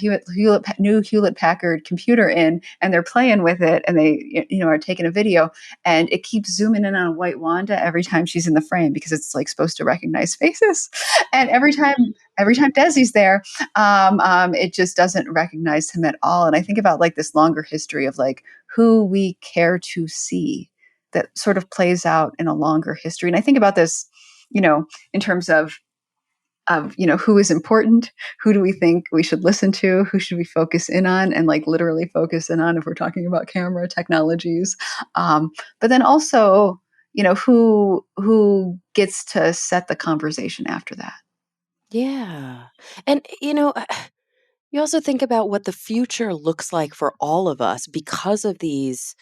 new Hewlett Packard computer in, and they're playing with it, and they are taking a video, and it keeps zooming in on White Wanda every time she's in the frame because it's, like, supposed to recognize faces, and every time Desi's there, it just doesn't recognize him at all. And I think about, like, this longer history of, like, who we care to see that sort of plays out in a longer history. And I think about this, in terms of who is important, who do we think we should listen to, who should we focus in on, and like literally focus in on if we're talking about camera technologies. But then also, who gets to set the conversation after that. Yeah. And, you also think about what the future looks like for all of us because of these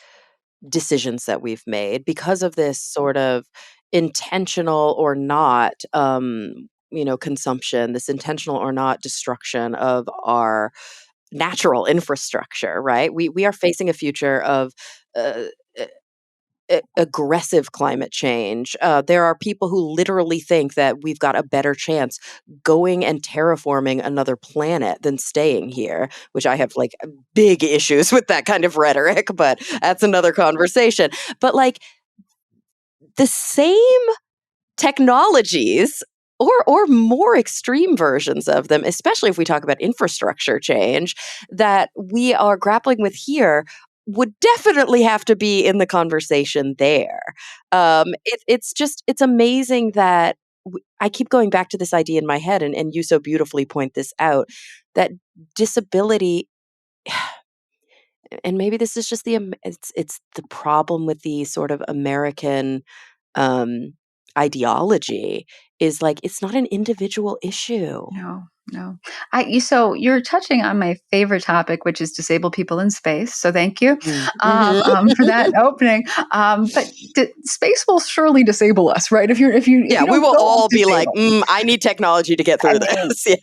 decisions that we've made, because of this sort of intentional or not, consumption, this intentional or not destruction of our natural infrastructure, right? We are facing a future of uh, aggressive climate change. There are people who literally think that we've got a better chance going and terraforming another planet than staying here, which I have like big issues with that kind of rhetoric, but that's another conversation. But like the same technologies or more extreme versions of them, especially if we talk about infrastructure change that we are grappling with here, would definitely have to be in the conversation there. It's amazing that I keep going back to this idea in my head, and you so beautifully point this out, that disability, and maybe this is just it's the problem with the sort of American um, ideology, is like it's not an individual issue. No, no. So you're touching on my favorite topic, which is disabled people in space. So thank you Mhm. for that opening. But space will surely disable us, right? If Yeah, you we don't will go up all to be like, space, I need technology to get I through mean, this. Yes.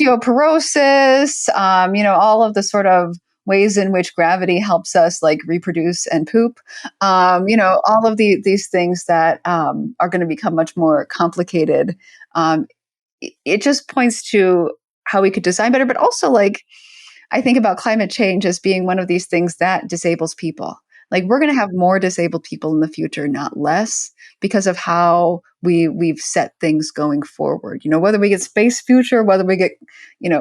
osteoporosis, all of the sort of ways in which gravity helps us like reproduce and poop, all of these things that are going to become much more complicated. Um, it just points to how we could design better, but also like I think about climate change as being one of these things that disables people. Like we're going to have more disabled people in the future, not less, because of how we've set things going forward. Whether we get space future, whether we get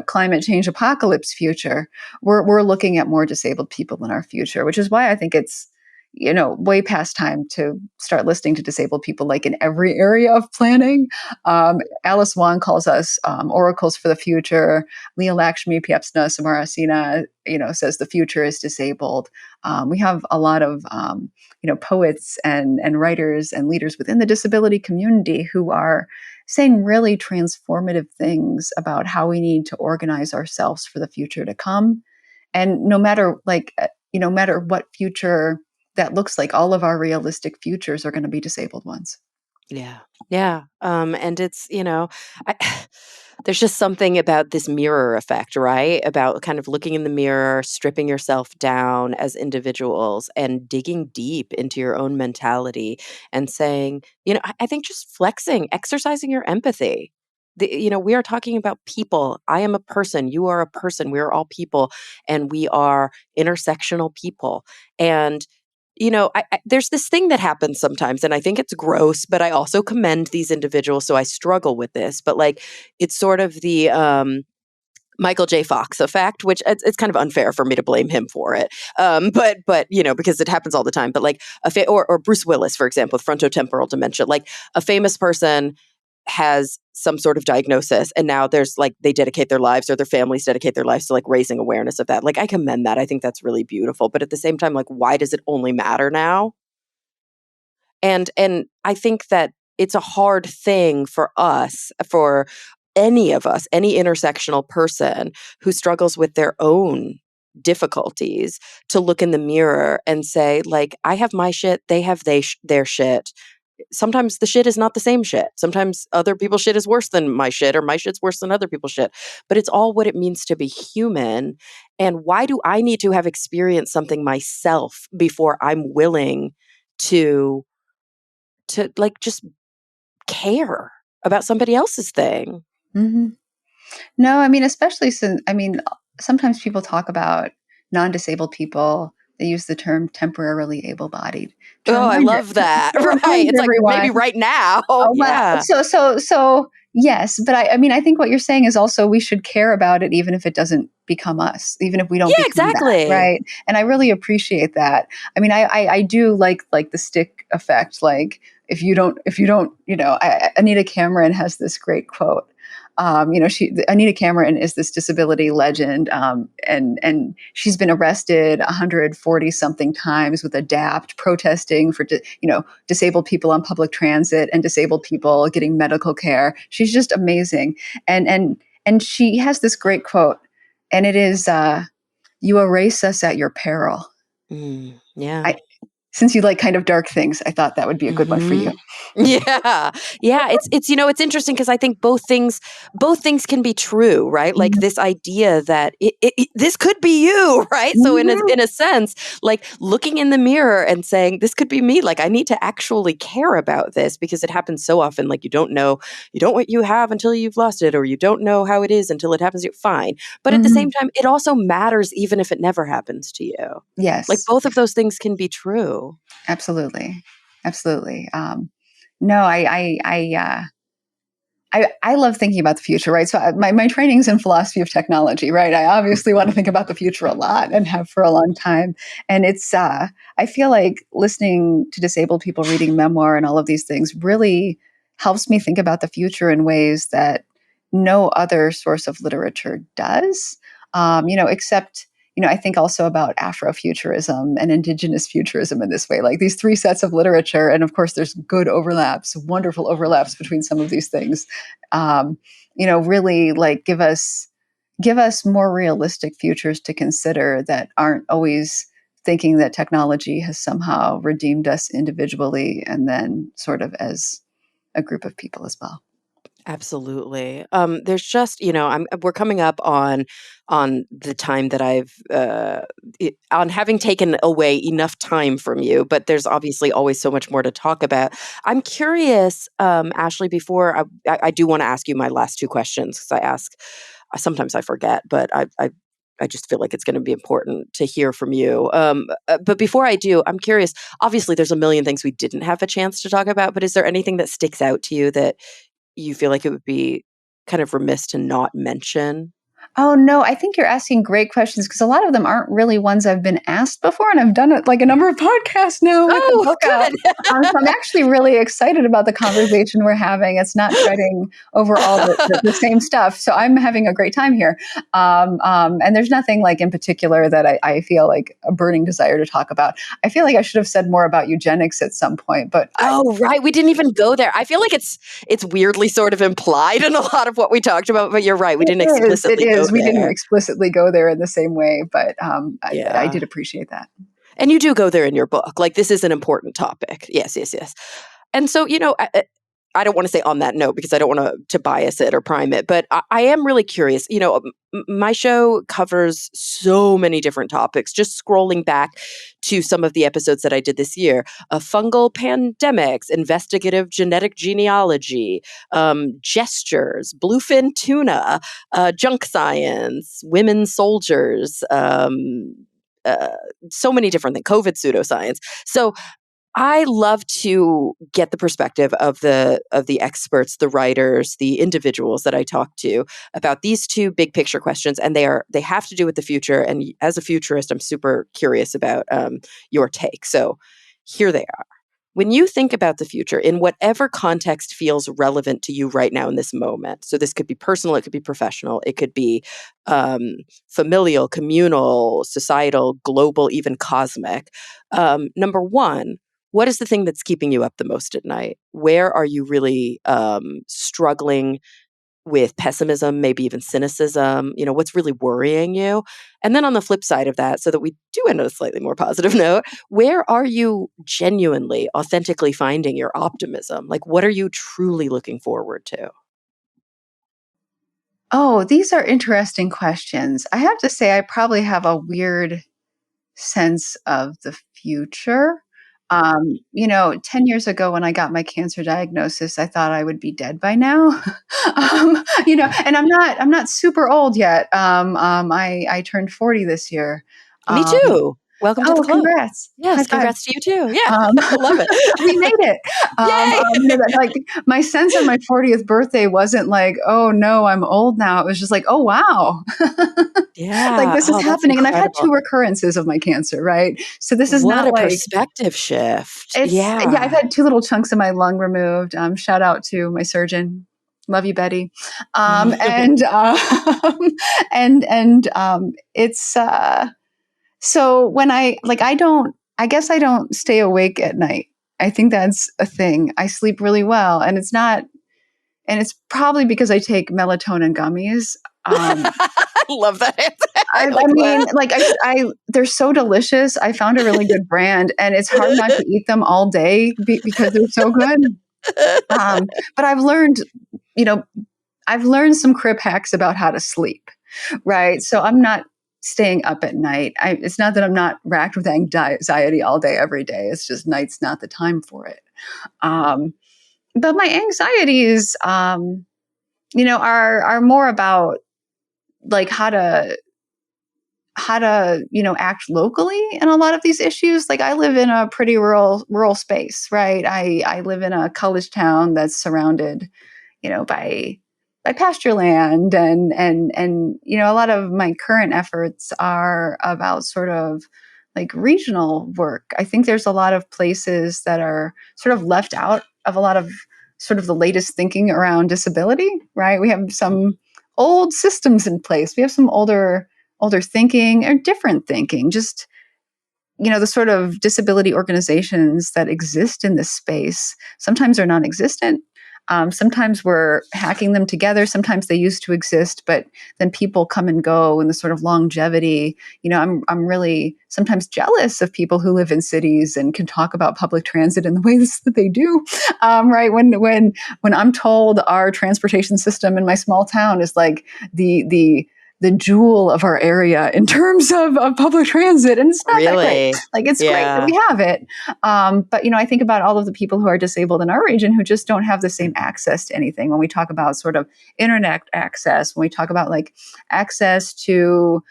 climate change apocalypse future, we're looking at more disabled people in our future, which is why I think it's way past time to start listening to disabled people like in every area of planning. Alice Wong calls us oracles for the future. Leah Lakshmi Piepzna Samarasina, says the future is disabled. We have a lot of, poets and writers and leaders within the disability community who are saying really transformative things about how we need to organize ourselves for the future to come. And no matter no matter what future that looks like, all of our realistic futures are going to be disabled ones. Yeah. Yeah. And it's, I, there's just something about this mirror effect, right? About kind of looking in the mirror, stripping yourself down as individuals and digging deep into your own mentality and saying, I think just flexing, exercising your empathy. We are talking about people. I am a person. You are a person. We are all people, and we are intersectional people. And there's this thing that happens sometimes, and I think it's gross, but I also commend these individuals. So I struggle with this, but like, it's sort of the Michael J. Fox effect, which it's kind of unfair for me to blame him for it. But because it happens all the time. But like or Bruce Willis, for example, with frontotemporal dementia, like a famous person has some sort of diagnosis, and now there's like they dedicate their lives, or their families dedicate their lives to like raising awareness of that. Like I commend that. I think that's really beautiful. But at the same time, like, why does it only matter now? And I think that it's a hard thing for any of us, any intersectional person who struggles with their own difficulties, to look in the mirror and say, like, I have my shit, they have their shit. Sometimes the shit is not the same shit. Sometimes other people's shit is worse than my shit, or my shit's worse than other people's shit. But it's all what it means to be human. And why do I need to have experienced something myself before I'm willing to like just care about somebody else's thing? Mm-hmm. No, I mean, especially since, sometimes people talk about non-disabled people. They use the term temporarily able-bodied Oh, I love that. to Right. remind It's like everyone. maybe right now. Oh, wow. Yeah. So yes, but I think what you're saying is also we should care about it, even if it doesn't become us, even if we don't Yeah, become that, exactly. right? And I really appreciate that. I do like the stick effect. Like if you don't, Anita Cameron has this great quote. Anita Cameron is this disability legend, and she's been arrested 140 something times with ADAPT, protesting for disabled people on public transit and disabled people getting medical care. She's just amazing, and she has this great quote, and it is, "You erase us at your peril." Yeah. Since you like kind of dark things, I thought that would be a good one for you. Yeah. Yeah. It's interesting because I think both things can be true, right? Like this idea that this could be you, right? So in a sense, like looking in the mirror and saying, this could be me. Like I need to actually care about this because it happens so often. Like you don't what you have until you've lost it, or you don't know how it is until it happens to you. Fine. But at the same time, it also matters even if it never happens to you. Like Yes. both of those things can be true. Absolutely. Absolutely. No, I love thinking about the future, right? So my training is in philosophy of technology, right? I obviously want to think about the future a lot and have for a long time. And it's, I feel like listening to disabled people reading memoir and all of these things really helps me think about the future in ways that no other source of literature does, except I think also about Afrofuturism and Indigenous futurism in this way, like these three sets of literature. And of course, there's good overlaps, wonderful overlaps between some of these things. Really like give us more realistic futures to consider that aren't always thinking that technology has somehow redeemed us individually and then sort of as a group of people as well. Absolutely. There's just, we're coming up on the time that on having taken away enough time from you, but there's obviously always so much more to talk about. I'm curious, Ashley, before I do want to ask you my last two questions because sometimes I forget, but I just feel like it's going to be important to hear from you. But before I do, I'm curious. Obviously, there's a million things we didn't have a chance to talk about, but is there anything that sticks out to you that you feel like it would be kind of remiss to not mention? Oh, no, I think you're asking great questions because a lot of them aren't really ones I've been asked before. And I've done it like a number of podcasts now with the Oh, book out. good. So I'm actually really excited about the conversation we're having. It's not treading over all the same stuff. So I'm having a great time here. And there's nothing like in particular that I feel like a burning desire to talk about. I feel like I should have said more about eugenics at some point, but Oh, right. We didn't even go there. I feel like it's weirdly sort of implied in a lot of what we talked about, but you're right. We didn't explicitly go we didn't there. explicitly go there in the same way, but I Yeah. did appreciate that. And you do go there in your book. Like this is an important topic. Yes, yes, yes. And so, I don't want to say on that note because I don't want to bias it or prime it, but I am really curious. My show covers so many different topics. Just scrolling back to some of the episodes that I did this year, fungal pandemics, investigative genetic genealogy, gestures, bluefin tuna, junk science, women soldiers, so many different things, COVID pseudoscience. So I love to get the perspective of the experts, the writers, the individuals that I talk to about these two big picture questions, and they have to do with the future. And as a futurist, I'm super curious about your take. So here they are. When you think about the future, in whatever context feels relevant to you right now in this moment, so this could be personal, it could be professional, it could be familial, communal, societal, global, even cosmic. Number one, what is the thing that's keeping you up the most at night? Where are you really struggling with pessimism, maybe even cynicism? What's really worrying you? And then on the flip side of that, so that we do end on a slightly more positive note, where are you genuinely, authentically finding your optimism? Like, what are you truly looking forward to? Oh, these are interesting questions. I have to say, I probably have a weird sense of the future. 10 years ago when I got my cancer diagnosis, I thought I would be dead by now. And I'm not super old yet. I turned 40 this year. Me Um, too. Welcome to the oh, club. congrats. High Yes, five. congrats to you too. Yeah, Um, love it. we made it. Yay! Like my sense of my 40th birthday wasn't like, oh no, I'm old now. It was just like, oh wow, like Yeah. this is Oh, that's happening. And I've had incredible. two recurrences of my cancer, right? So this is What not a like perspective shift. yeah. I've Yeah. had two little chunks of my lung removed. Shout out to my surgeon. Love you, Betty. And it's so when I guess I don't stay awake at night. I think that's a thing. I sleep really well, and it's probably because I take melatonin gummies. I love that answer. I mean, like they're so delicious. I found a really good brand, and it's hard not to eat them all day because they're so good. But you know, I've learned some crib hacks about how to sleep, right? So I'm not staying up at night. It's not that I'm not racked with anxiety all day, every day. It's just night's not the time for it. But my anxieties, are more about like how to act locally in a lot of these issues. Like I live in a pretty rural space, right? I live in a college town that's surrounded by pasture land, and a lot of my current efforts are about sort of like regional work. I think there's a lot of places that are sort of left out of a lot of sort of the latest thinking around disability, right? We have some old systems in place. We have some older thinking or different thinking, just the sort of disability organizations that exist in this space sometimes are non-existent. Sometimes we're hacking them together. Sometimes they used to exist, but then people come and go, and the sort of longevity. I'm really sometimes jealous of people who live in cities and can talk about public transit in the ways that they do. Right? When I'm told our transportation system in my small town is like the jewel of our area in terms of public transit. And it's not that great. Like, it's great that we have it. But, I think about all of the people who are disabled in our region who just don't have the same access to anything. When we talk about sort of internet access, when we talk about like access to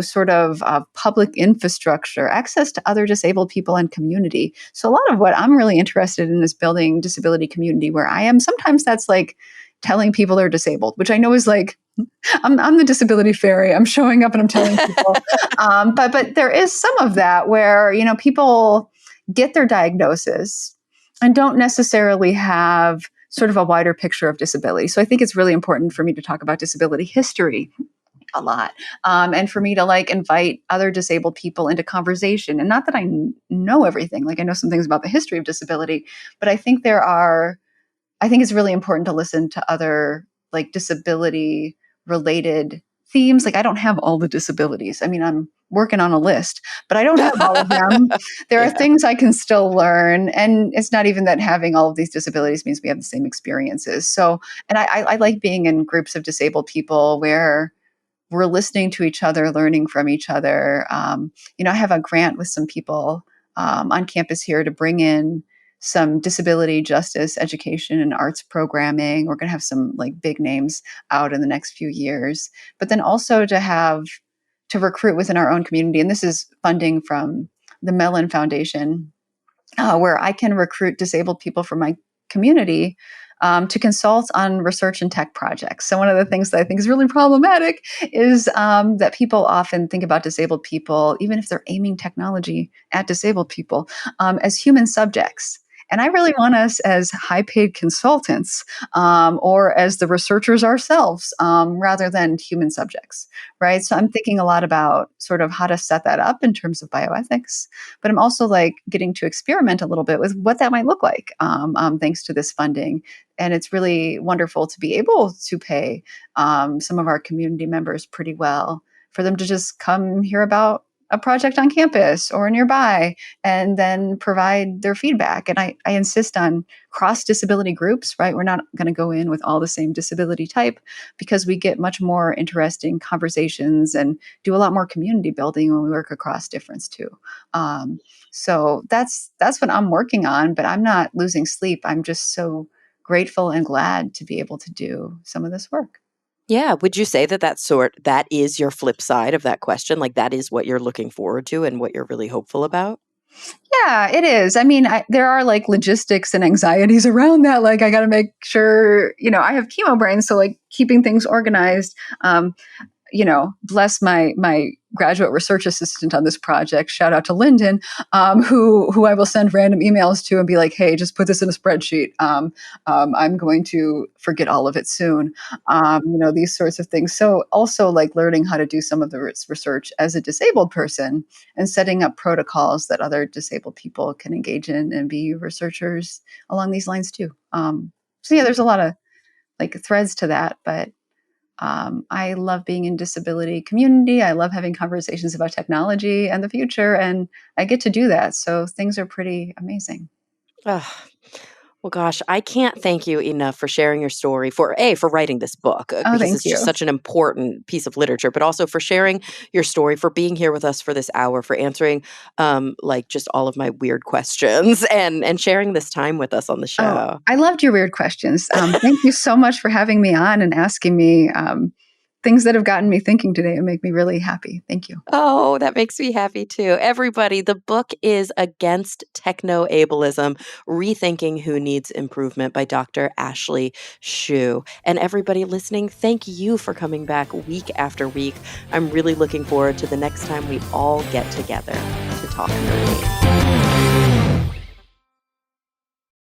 sort of public infrastructure, access to other disabled people and community. So a lot of what I'm really interested in is building disability community where I am. Sometimes that's like telling people they're disabled, which I know is like, I'm the disability fairy. I'm showing up and I'm telling people. But there is some of that where, people get their diagnosis and don't necessarily have sort of a wider picture of disability. So I think it's really important for me to talk about disability history a lot. And for me to like invite other disabled people into conversation. And not that I know everything, like I know some things about the history of disability, but I think it's really important to listen to other like disability related themes. Like I don't have all the disabilities. I mean, I'm working on a list, but I don't have all of them. There are things I can still learn. And it's not even that having all of these disabilities means we have the same experiences. So, and I like being in groups of disabled people where we're listening to each other, learning from each other. I have a grant with some people on campus here to bring in some disability justice education and arts programming. We're going to have some like big names out in the next few years, but then also to recruit within our own community. And this is funding from the Mellon Foundation, where I can recruit disabled people from my community to consult on research and tech projects. So one of the things that I think is really problematic is that people often think about disabled people, even if they're aiming technology at disabled people, as human subjects. And I really want us as high-paid consultants or as the researchers ourselves rather than human subjects, right? So I'm thinking a lot about sort of how to set that up in terms of bioethics, but I'm also like getting to experiment a little bit with what that might look like thanks to this funding. And it's really wonderful to be able to pay some of our community members pretty well for them to just come hear about a project on campus or nearby and then provide their feedback. And I insist on cross-disability groups, right? We're not going to go in with all the same disability type because we get much more interesting conversations and do a lot more community building when we work across difference too. So that's what I'm working on, but I'm not losing sleep. I'm just so grateful and glad to be able to do some of this work. Yeah. Would you say that is your flip side of that question? Like that is what you're looking forward to and what you're really hopeful about? Yeah, it is. I mean, there are like logistics and anxieties around that. Like I got to make sure, I have chemo brain. So like keeping things organized, bless my graduate research assistant on this project. Shout out to Lyndon, who I will send random emails to and be like, hey, just put this in a spreadsheet. I'm going to forget all of it soon. These sorts of things. So also like learning how to do some of the research as a disabled person and setting up protocols that other disabled people can engage in and be researchers along these lines too. So yeah, there's a lot of like threads to that, but I love being in disability community. I love having conversations about technology and the future, and I get to do that. So things are pretty amazing. Ugh. Well, gosh, I can't thank you enough for sharing your story, for writing this book, Oh, because thank it's just you. such an important piece of literature, but also for sharing your story, for being here with us for this hour, for answering like just all of my weird questions and sharing this time with us on the Oh, show. I loved your weird questions. Thank you so much for having me on and asking me things that have gotten me thinking today and make me really happy. Thank you. Oh, that makes me happy too. Everybody, the book is Against Technoableism, Rethinking Who Needs Improvement by Dr. Ashley Shew. And everybody listening, thank you for coming back week after week. I'm really looking forward to the next time we all get together to talk nerdy.